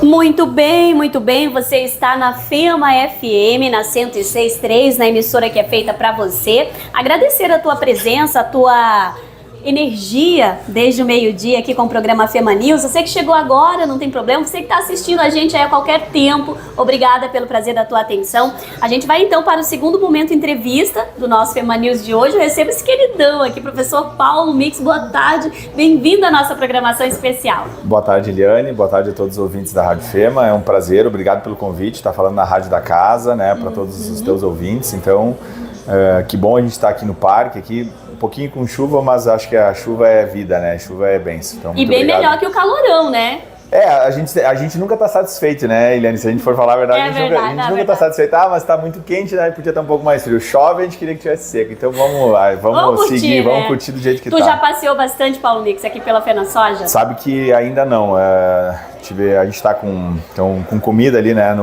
Muito bem, muito bem. Você está na FEMA FM, na 106.3, na emissora que é feita para você. Agradecer a tua presença, a tua energia desde o meio-dia aqui com o programa FEMA News. Você que chegou agora, não tem problema. Você que está assistindo a gente aí a qualquer tempo, obrigada pelo prazer da tua atenção. A gente vai então para o segundo momento entrevista do nosso FEMA News de hoje. Eu recebo esse queridão aqui, professor Paulo Mix. Boa tarde, bem-vindo à nossa programação especial. Boa tarde, Eliane. Boa tarde a todos os ouvintes da Rádio FEMA. É um prazer, obrigado pelo convite. Estar falando na Rádio da Casa, né, para todos os teus ouvintes. Então, que bom a gente estar aqui no parque, aqui um pouquinho com chuva, mas acho que a chuva é vida, né? A chuva é bênção. Então, e bem obrigado. melhor que o calorão, né? A gente nunca está satisfeito, né, Eliane? Se a gente for falar a verdade, a gente nunca está satisfeito. Mas está muito quente, né? Podia estar um pouco mais frio. Chove, a gente queria que tivesse seco. Então vamos seguir, né? Vamos curtir do jeito que tá. Tu já passeou bastante, Paulo Mix, aqui pela Fena Soja? Sabe que ainda não. A gente está com comida ali, né,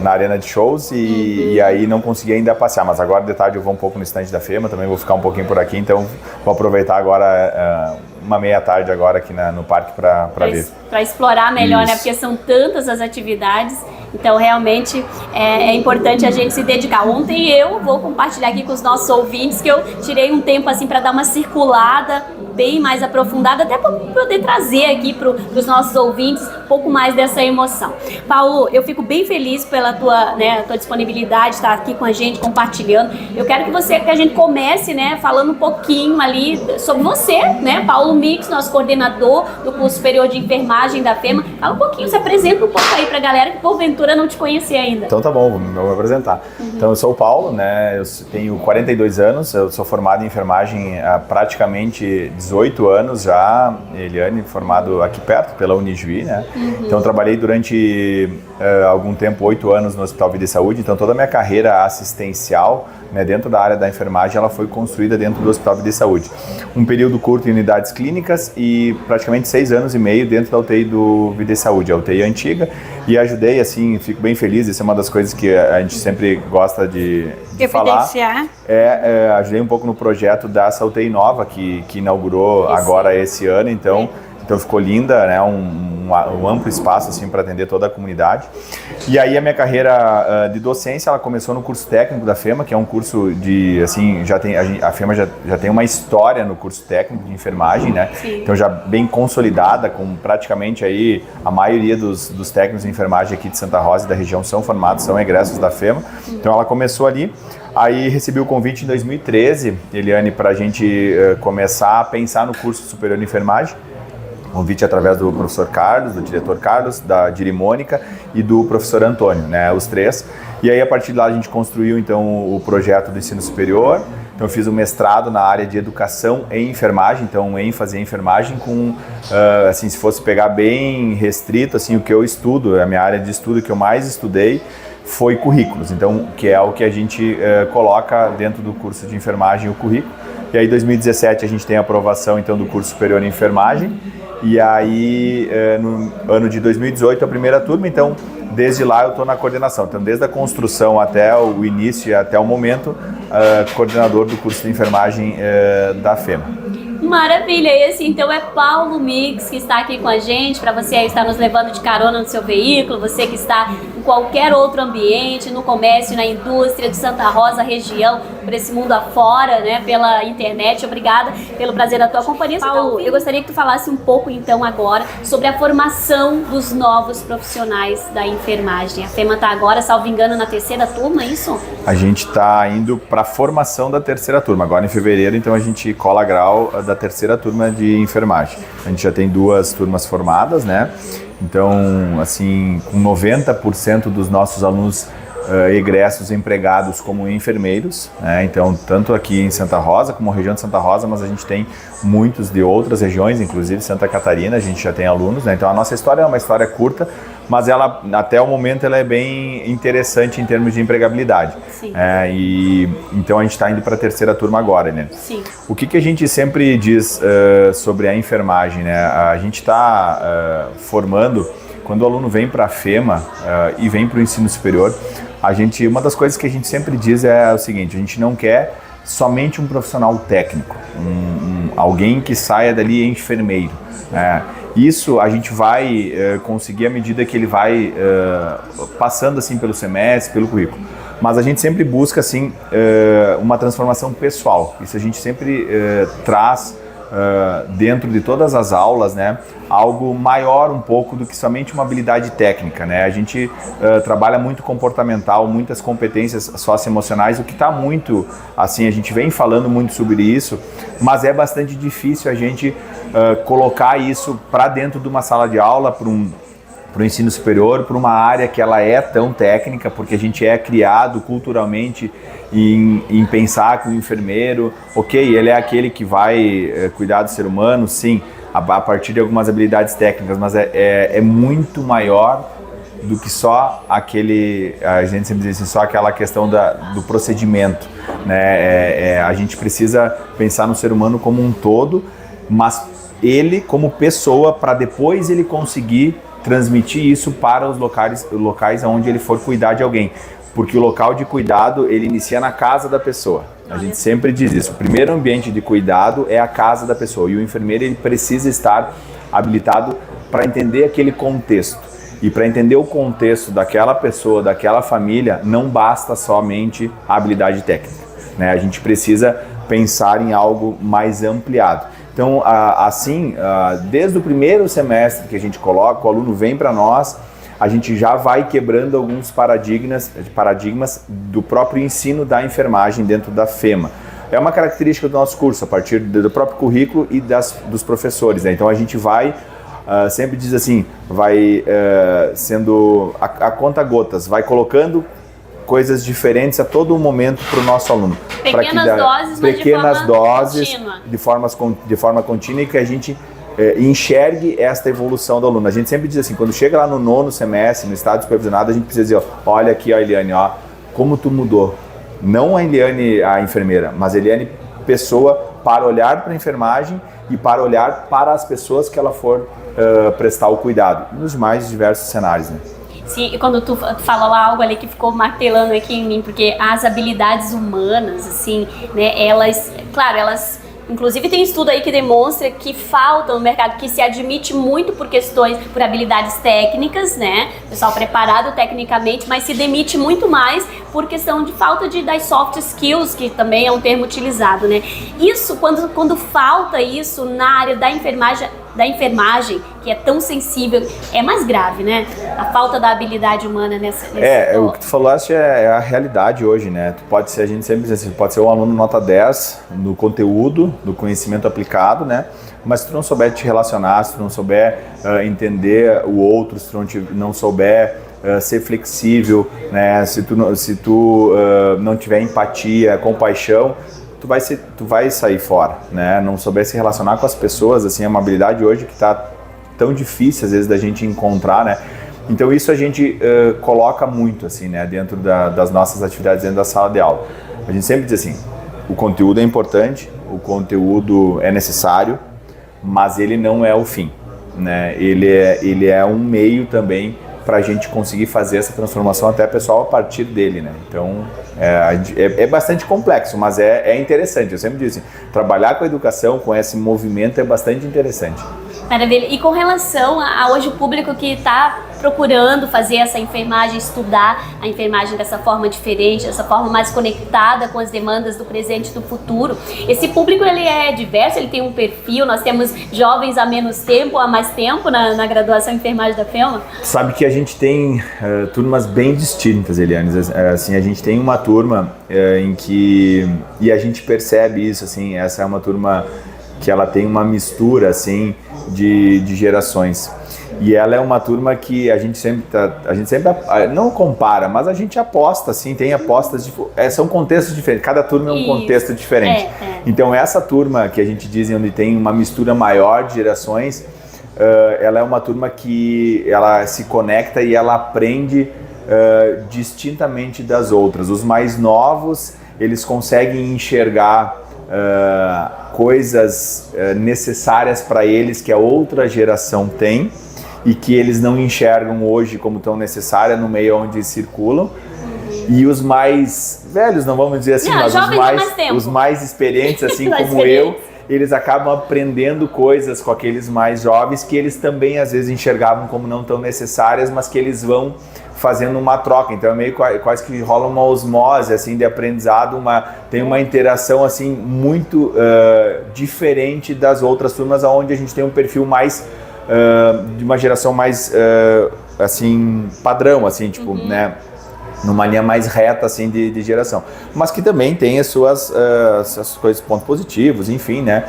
na arena de shows e aí não consegui ainda passear, mas agora de tarde eu vou um pouco no estande da FEMA, também vou ficar um pouquinho por aqui, então vou aproveitar agora uma meia tarde agora aqui no parque para ver. Para explorar melhor, Isso. né, porque são tantas as atividades, então realmente é importante a gente se dedicar. Ontem eu vou compartilhar aqui com os nossos ouvintes que eu tirei um tempo assim para dar uma circulada bem mais aprofundada, até para poder trazer aqui para os nossos ouvintes um pouco mais dessa emoção. Paulo, eu fico bem feliz pela tua disponibilidade de estar aqui com a gente, compartilhando. Eu quero que a gente comece, né, falando um pouquinho ali sobre você, né, Paulo Mix, nosso coordenador do curso superior de enfermagem da FEMA. Fala um pouquinho, se apresenta um pouco aí para a galera que porventura não te conhecia ainda. Então tá bom, vou me apresentar. Então eu sou o Paulo, né, eu tenho 42 anos, eu sou formado em enfermagem há praticamente 18 anos já, Eliane, formado aqui perto, pela Unijuí, né? Então eu trabalhei durante algum tempo, 8 anos no Hospital Vida e Saúde, então toda a minha carreira assistencial, né, dentro da área da enfermagem, ela foi construída dentro do Hospital Vida e Saúde. Um período curto em unidades clínicas e praticamente 6 anos e meio dentro da UTI do Vida e Saúde, a UTI antiga, e ajudei, assim, fico bem feliz, isso é uma das coisas que a gente sempre gosta de falar. Ajudei um pouco no projeto dessa UTI nova que inaugurou agora esse ano, então ficou linda, né? Um amplo espaço assim para atender toda a comunidade. E aí a minha carreira de docência, ela começou no curso técnico da FEMA, que é um curso de, assim, a FEMA já tem uma história no curso técnico de enfermagem, né? Sim. Então já bem consolidada, com praticamente aí a maioria dos técnicos de enfermagem aqui de Santa Rosa e da região são formados, são egressos da FEMA. Então ela começou ali. Aí recebi o convite em 2013, Eliane, para a gente começar a pensar no curso superior de enfermagem. Convite através do professor Carlos, do diretor Carlos, da Diri Mônica e do professor Antônio, né, os três. E aí a partir de lá a gente construiu então o projeto do ensino superior. Então eu fiz um mestrado na área de educação em enfermagem, então ênfase em enfermagem com, assim, se fosse pegar bem restrito, assim, o que eu estudo, a minha área de estudo que eu mais estudei foi currículos, então, que é o que a gente coloca dentro do curso de enfermagem, o currículo. E aí em 2017 a gente tem a aprovação então do curso superior em enfermagem. E aí, no ano de 2018, a primeira turma, então, desde lá eu estou na coordenação. Então, desde a construção até o início e até o momento, coordenador do curso de enfermagem da FEMA. Maravilha, esse então é Paulo Mix que está aqui com a gente, para você aí estar nos levando de carona no seu veículo, você que está em qualquer outro ambiente, no comércio, na indústria de Santa Rosa, região, por esse mundo afora, né, pela internet. Obrigada pelo prazer da tua companhia. Paulo, eu gostaria que tu falasse um pouco então agora sobre a formação dos novos profissionais da enfermagem. A FEMA está agora, salvo engano, na terceira turma, é isso? A gente está indo para a formação da terceira turma, agora em fevereiro, então a gente cola grau da terceira turma de enfermagem. A gente já tem 2 turmas formadas, né? Então, assim, com 90% dos nossos alunos egressos empregados como enfermeiros, né? Então, tanto aqui em Santa Rosa, como região de Santa Rosa, mas a gente tem muitos de outras regiões, inclusive Santa Catarina, a gente já tem alunos, né? Então, a nossa história é uma história curta, mas ela, até o momento, ela é bem interessante em termos de empregabilidade. Sim. Então, a gente está indo para a terceira turma agora, né? Sim. O que a gente sempre diz sobre a enfermagem, né? A gente está formando, quando o aluno vem para a FEMA e vem para o ensino superior, uma das coisas que a gente sempre diz é o seguinte: a gente não quer somente um profissional técnico, alguém que saia dali enfermeiro. Isso a gente vai conseguir à medida que ele vai passando assim pelo semestre, pelo currículo. Mas a gente sempre busca assim uma transformação pessoal. Isso a gente sempre traz dentro de todas as aulas, né, algo maior um pouco do que somente uma habilidade técnica, né? A gente trabalha muito comportamental, muitas competências socioemocionais, o que está muito, assim, a gente vem falando muito sobre isso, mas é bastante difícil a gente colocar isso para dentro de uma sala de aula, para o ensino superior, para uma área que ela é tão técnica, porque a gente é criado culturalmente em pensar que o enfermeiro, ok, ele é aquele que vai cuidar do ser humano, sim, a partir de algumas habilidades técnicas, mas é muito maior do que só aquele, a gente sempre diz assim, só aquela questão do procedimento, né? A gente precisa pensar no ser humano como um todo, mas ele como pessoa, para depois ele conseguir transmitir isso para os locais onde ele for cuidar de alguém. Porque o local de cuidado, ele inicia na casa da pessoa. A gente sempre diz isso. O primeiro ambiente de cuidado é a casa da pessoa. E o enfermeiro, ele precisa estar habilitado para entender aquele contexto. E para entender o contexto daquela pessoa, daquela família, não basta somente a habilidade técnica, né? A gente precisa pensar em algo mais ampliado. Então, assim, desde o primeiro semestre que a gente coloca, o aluno vem para nós, a gente já vai quebrando alguns paradigmas do próprio ensino da enfermagem dentro da FEMA. É uma característica do nosso curso, a partir do próprio currículo e dos professores, né? Então, a gente vai, sempre diz assim, vai sendo a conta gotas, vai colocando coisas diferentes a todo momento para o nosso aluno. Pequenas doses, de forma contínua, e que a gente enxergue esta evolução do aluno. A gente sempre diz assim, quando chega lá no 9º semestre, no estado supervisionado, a gente precisa dizer, olha aqui, ó, Eliane, ó, como tu mudou. Não a Eliane, a enfermeira, mas a Eliane, pessoa, para olhar para a enfermagem e para olhar para as pessoas que ela for prestar o cuidado, nos mais diversos cenários, né? Sim, e quando tu falou algo ali que ficou martelando aqui em mim, porque as habilidades humanas, assim, né, elas, claro, elas, inclusive tem estudo aí que demonstra que falta no mercado, que se admite muito por questões, por habilidades técnicas, né, pessoal preparado tecnicamente, mas se demite muito mais por questão de falta das soft skills, que também é um termo utilizado, né. Isso, quando falta isso na área da enfermagem, que é tão sensível, é mais grave, né? A falta da habilidade humana nesse o que tu falaste é a realidade hoje, né? Tu pode ser, a gente sempre diz assim, pode ser um aluno nota 10 no conteúdo, no conhecimento aplicado, né? Mas se tu não souber te relacionar, se tu não souber entender o outro, se tu não souber ser flexível, né? Se tu não tiver empatia, compaixão, tu vai sair fora, né? Não souber se relacionar com as pessoas, assim, é uma habilidade hoje que está tão difícil às vezes da gente encontrar, né? Então isso a gente coloca muito, assim, né, dentro das nossas atividades dentro da sala de aula. A gente sempre diz assim, o conteúdo é importante, o conteúdo é necessário, mas ele não é o fim, né? Ele é um meio também para a gente conseguir fazer essa transformação até pessoal a partir dele, né? Então é bastante complexo, mas é interessante. Eu sempre digo assim, trabalhar com a educação, com esse movimento é bastante interessante. Maravilha. E com relação a hoje o público que está procurando fazer essa enfermagem, estudar a enfermagem dessa forma diferente, dessa forma mais conectada com as demandas do presente e do futuro, esse público ele é diverso, ele tem um perfil, nós temos jovens há menos tempo, há mais tempo na graduação em enfermagem da FEMA? Sabe que a gente tem turmas bem distintas, Eliane. Assim, a gente tem uma turma em que, e a gente percebe isso, assim, essa é uma turma que ela tem uma mistura, assim, de gerações. E ela é uma turma que a gente sempre não compara, mas a gente aposta, assim, tem apostas, são contextos diferentes, cada turma é um contexto diferente. Então essa turma que a gente diz onde tem uma mistura maior de gerações, ela é uma turma que ela se conecta e ela aprende distintamente das outras. Os mais novos, eles conseguem enxergar coisas necessárias para eles que a outra geração tem e que eles não enxergam hoje como tão necessária no meio onde circulam. E os mais velhos, não vamos dizer assim, mas os mais experientes, assim como eu, eles acabam aprendendo coisas com aqueles mais jovens que eles também às vezes enxergavam como não tão necessárias, mas que eles vão fazendo uma troca. Então é meio quase que rola uma osmose assim de aprendizado, tem uma interação assim muito diferente das outras turmas, onde a gente tem um perfil mais de uma geração mais assim padrão, assim, tipo, né, numa linha mais reta assim de geração, mas que também tem as suas coisas, pontos positivos, enfim, né?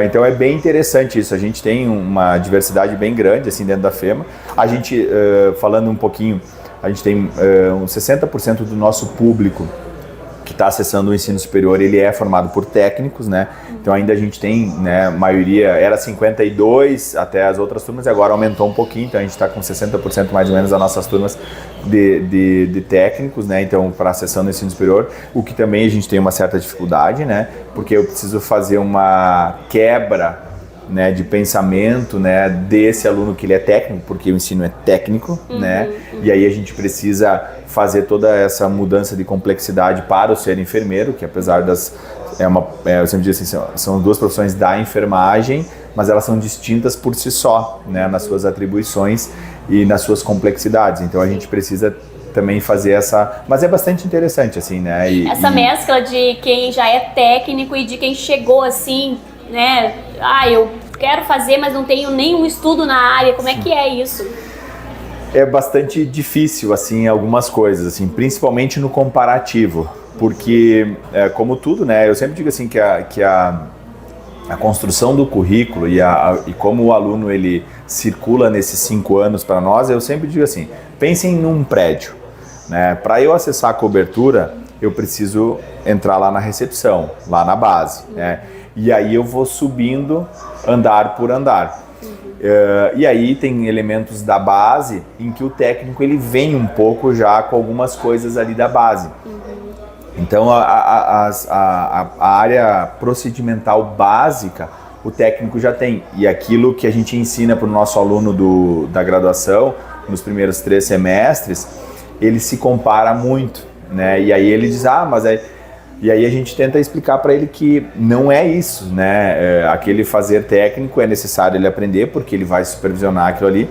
Então é bem interessante isso. A gente tem uma diversidade bem grande assim dentro da FEMA. A gente, falando um pouquinho, a gente tem uns 60% do nosso público que está acessando o ensino superior, ele é formado por técnicos, né? Então ainda a gente tem, né, maioria, era 52 até as outras turmas, e agora aumentou um pouquinho, então a gente está com 60% mais ou menos das nossas turmas de técnicos, né? Então, para acessando o ensino superior, o que também a gente tem uma certa dificuldade, né? Porque eu preciso fazer uma quebra, né, de pensamento, né, desse aluno que ele é técnico, porque o ensino é técnico, né? E aí a gente precisa fazer toda essa mudança de complexidade para o ser enfermeiro, que apesar das... eu sempre digo assim, são duas profissões da enfermagem, mas elas são distintas por si só, né, nas suas atribuições e nas suas complexidades. Então a gente precisa também fazer essa... Mas é bastante interessante, assim, né? Essa mescla de quem já é técnico e de quem chegou assim, né? Eu quero fazer, mas não tenho nenhum estudo na área. Como é que é isso? É bastante difícil, assim, algumas coisas, assim, principalmente no comparativo, porque, como tudo, né, eu sempre digo assim que a construção do currículo e como o aluno ele circula nesses 5 anos para nós, eu sempre digo assim, pensem num prédio, né, para eu acessar a cobertura, eu preciso entrar lá na recepção, lá na base, né, e aí eu vou subindo andar por andar. E aí tem elementos da base em que o técnico ele vem um pouco já com algumas coisas ali da base. Então a área procedimental básica o técnico já tem. E aquilo que a gente ensina para o nosso aluno da graduação, nos primeiros 3 semestres, ele se compara muito, né? E aí ele diz, mas aí... E aí a gente tenta explicar para ele que não é isso, né? Aquele fazer técnico é necessário ele aprender porque ele vai supervisionar aquilo ali,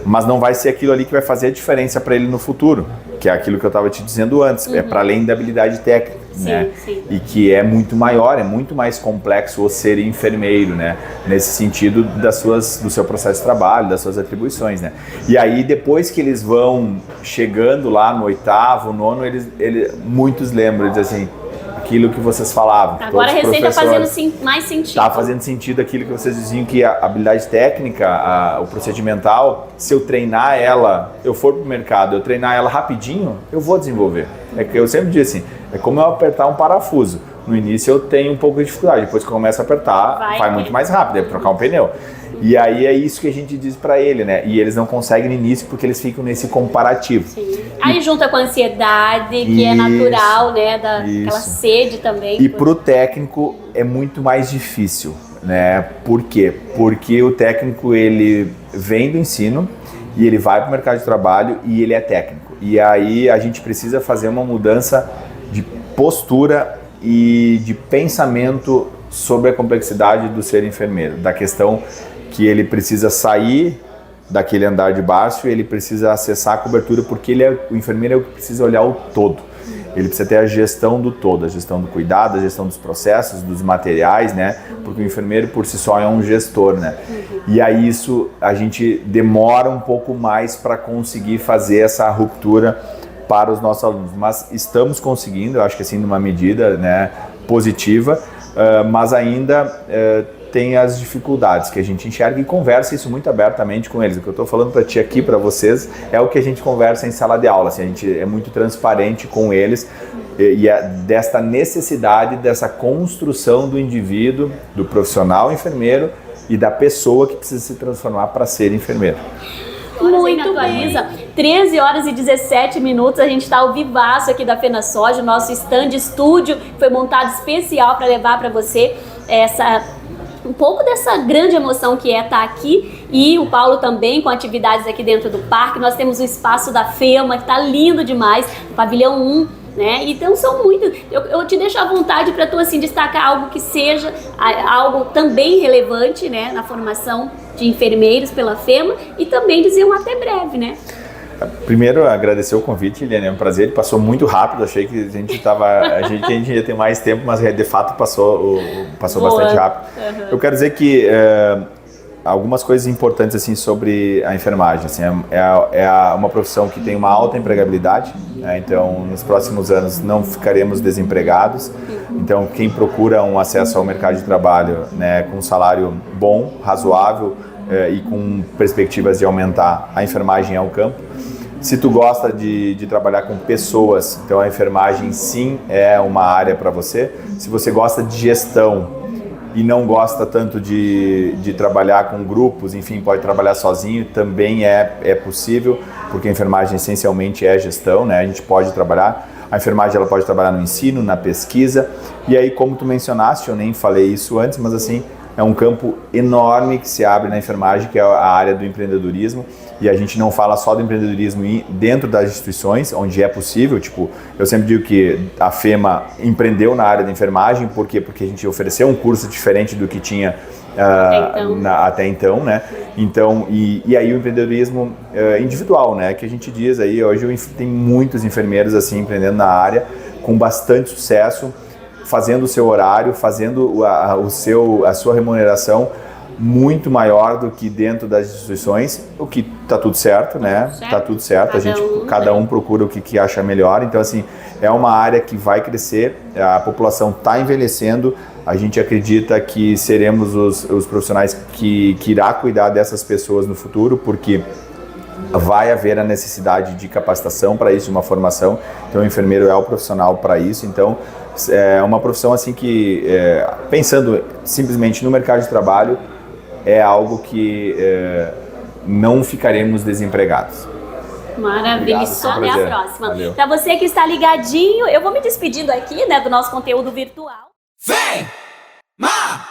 mas não vai ser aquilo ali que vai fazer a diferença para ele no futuro, que é aquilo que eu estava te dizendo antes, é para além da habilidade técnica, sim, né? Sim. E que é muito maior, é muito mais complexo o ser enfermeiro, né? Nesse sentido do seu processo de trabalho, das suas atribuições, né? E aí depois que eles vão chegando lá no 8º, 9º, muitos lembram, eles dizem assim, aquilo que vocês falavam. Agora a receita está fazendo mais sentido. Está fazendo sentido aquilo que vocês diziam, que a habilidade técnica, o procedimental, se eu treinar ela, eu for para o mercado, eu treinar ela rapidinho, eu vou desenvolver. É que eu sempre digo assim, é como eu apertar um parafuso. No início eu tenho um pouco de dificuldade, depois que eu começo a apertar, vai muito mais rápido, é trocar um pneu. E aí é isso que a gente diz para ele, né? E eles não conseguem no início porque eles ficam nesse comparativo. Sim. Aí junta com a ansiedade, que é natural, né? Aquela sede também. E pro técnico é muito mais difícil, né? Por quê? Porque o técnico, ele vem do ensino e ele vai pro mercado de trabalho e ele é técnico. E aí a gente precisa fazer uma mudança de postura e de pensamento sobre a complexidade do ser enfermeiro, da questão que ele precisa sair daquele andar de baixo e ele precisa acessar a cobertura, porque o enfermeiro é o que precisa olhar o todo. Ele precisa ter a gestão do todo, a gestão do cuidado, a gestão dos processos, dos materiais, né? Porque o enfermeiro por si só é um gestor, né? E aí isso a gente demora um pouco mais para conseguir fazer essa ruptura para os nossos alunos, mas estamos conseguindo, eu acho que assim, numa medida, né, positiva, mas ainda tem as dificuldades que a gente enxerga e conversa isso muito abertamente com eles. O que eu estou falando para ti aqui, para vocês, é o que a gente conversa em sala de aula. Assim, a gente é muito transparente com eles e desta necessidade, dessa construção do indivíduo, do profissional enfermeiro e da pessoa que precisa se transformar para ser enfermeiro. Muito bem. 13 horas e 17 minutos, a gente está ao vivaço aqui da FenaSoja, nosso stand estúdio foi montado especial para levar para você um pouco dessa grande emoção que é estar aqui, e o Paulo também com atividades aqui dentro do parque. Nós temos o espaço da FEMA, que está lindo demais, o pavilhão 1, né? Então são muito. Eu te deixo à vontade para tu assim destacar algo que seja algo também relevante, né, na formação de enfermeiros pela FEMA e também dizer um até breve, né? Primeiro, agradecer o convite, Eliane, é um prazer, ele passou muito rápido, achei que a gente ia ter mais tempo, mas de fato passou bastante rápido. Uhum. Eu quero dizer que algumas coisas importantes assim sobre a enfermagem, assim, uma profissão que tem uma alta empregabilidade, né? Então nos próximos anos não ficaremos desempregados, então quem procura um acesso ao mercado de trabalho, né, com um salário bom, razoável e com perspectivas de aumentar, a enfermagem é o campo. Se tu gosta de trabalhar com pessoas, então a enfermagem sim é uma área para você. Se você gosta de gestão e não gosta tanto de trabalhar com grupos, enfim, pode trabalhar sozinho, também é possível, porque a enfermagem essencialmente é gestão, né? A gente pode trabalhar. A enfermagem ela pode trabalhar no ensino, na pesquisa, e aí como tu mencionaste, eu nem falei isso antes, mas assim, é um campo enorme que se abre na enfermagem, que é a área do empreendedorismo, e a gente não fala só do empreendedorismo dentro das instituições, onde é possível, tipo, eu sempre digo que a FEMA empreendeu na área da enfermagem, por quê? Porque a gente ofereceu um curso diferente do que tinha até então, né? Então, e aí o empreendedorismo individual, né? Que a gente diz aí, hoje tem muitos enfermeiros assim empreendendo na área, com bastante sucesso, fazendo o seu horário, fazendo a sua remuneração muito maior do que dentro das instituições, o que tá tudo certo, né? Tá tudo certo, cada um procura o que acha melhor, então assim, é uma área que vai crescer, a população está envelhecendo, a gente acredita que seremos os profissionais que irá cuidar dessas pessoas no futuro, porque vai haver a necessidade de capacitação para isso, de uma formação, então o enfermeiro é o profissional para isso, então é uma profissão assim que, pensando simplesmente no mercado de trabalho, é algo que não ficaremos desempregados. Maravilha, só até a próxima. Para você que está ligadinho, eu vou me despedindo aqui, né, do nosso conteúdo virtual. Vem! Ma!